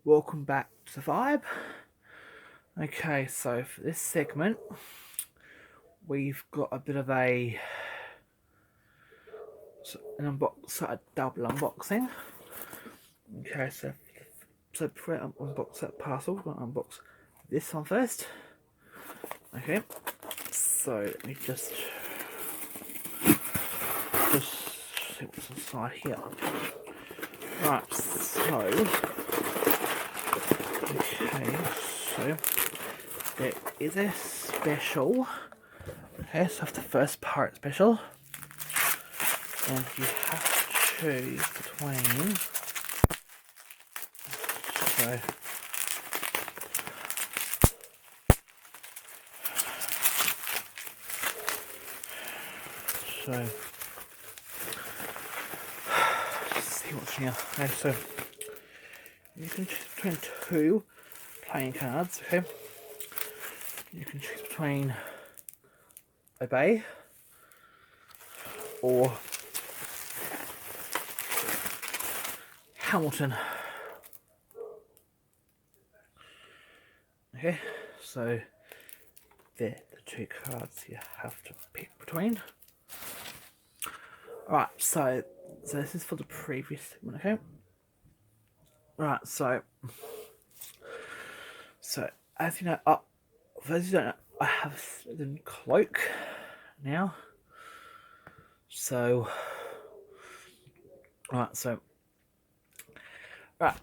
welcome back to the Vibe. Okay, so for this segment, we've got a bit of a double unboxing. Okay, so before I unbox that parcel, we're going to unbox this one first. Okay, so let me just see what's inside here. Right, so there is a special. Okay, so that's the first part special, and you have to choose between. So let's see what's here. Okay, so you can choose between two playing cards. Okay, you can choose between Obey or Hamilton. Okay, so they're the two cards you have to pick between. Right, so this is for the previous segment, okay? Right, so as you know, for those who don't know, I have a Slytherin cloak now. So, right, so now.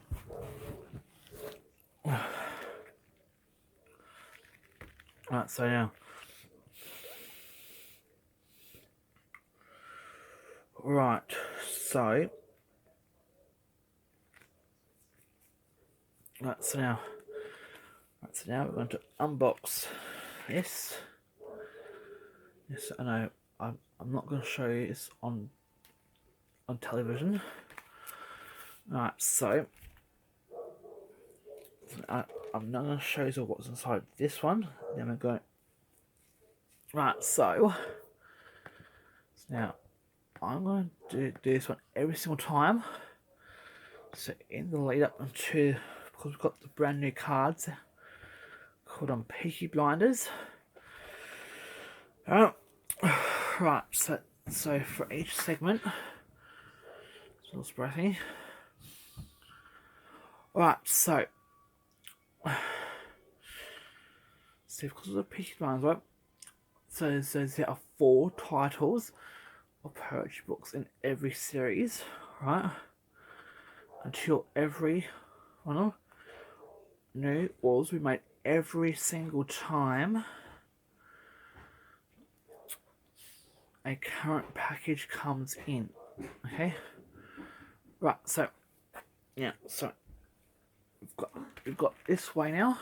Right, so now we're going to unbox this. Yes, I know I'm not going to show you this on television. Right, so I'm not going to show you what's inside this one. Then we're going. Right, so now I'm going to do this one every single time. So in the lead up into, because we've got the brand new cards called Peaky Blinders. Right, so for each segment, smells breathy. Right, so because of the Peaky Blinders, right? So there are 4 titles of poetry books in every series, right? Until every one new rules we made every single time a current package comes in. Okay, right. So yeah, so we've got this way now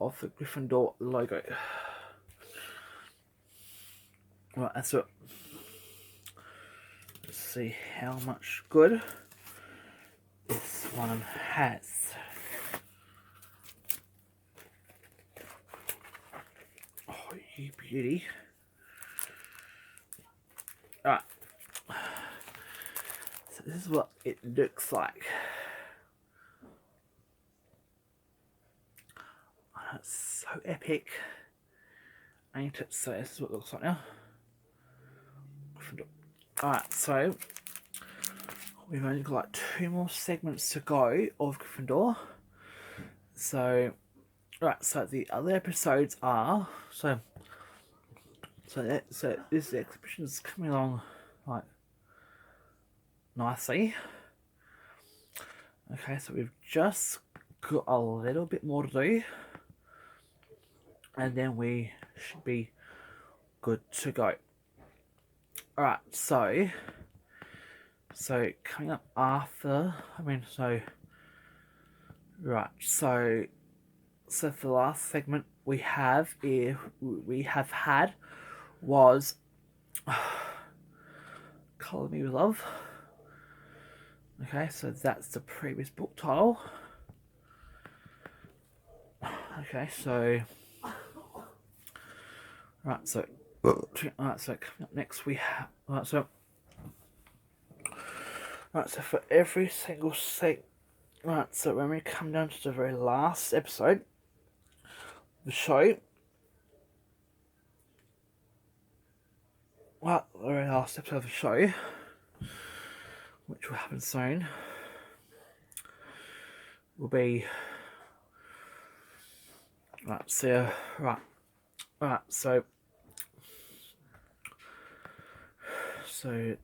of the Gryffindor logo. Right, so let's see how much good this one has. Oh, you beauty. Right. So this is what it looks like. Oh, that's so epic. Ain't it? So this is what it looks like now. Alright, so we've only got like 2 more segments to go of Gryffindor. So the other episodes are this exhibition is coming along like nicely. Okay, so we've just got a little bit more to do, and then we should be good to go. Alright, so coming up after, for the last segment we have had was Colour Me With Love. Okay, so that's the previous book title. Okay, so so coming up next we have so for every single Right, so when we come down to the very last episode of the show, well, the very last episode of the show, which will happen soon, will be right. So right. So So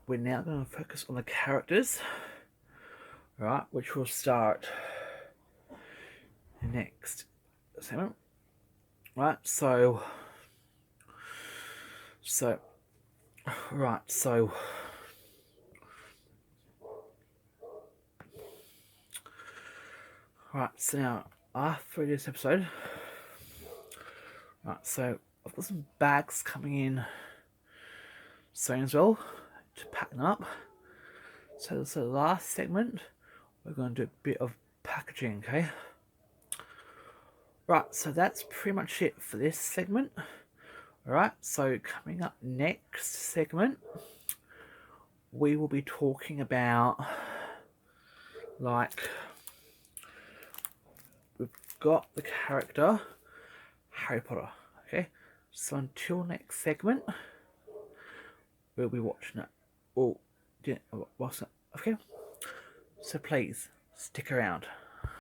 we're now going to focus on the characters, right? Which will start next segment, right? So right. So right. So now after this episode, right. So I've got some bags coming in soon as well to pack them up. So the last segment, we're going to do a bit of packaging, okay? Right, so that's pretty much it for this segment. Alright, so coming up next segment, we will be talking about, like, we've got the character Harry Potter, okay? So until next segment, we'll be watching it. Oh, yeah, what's that? Okay? So please, stick around.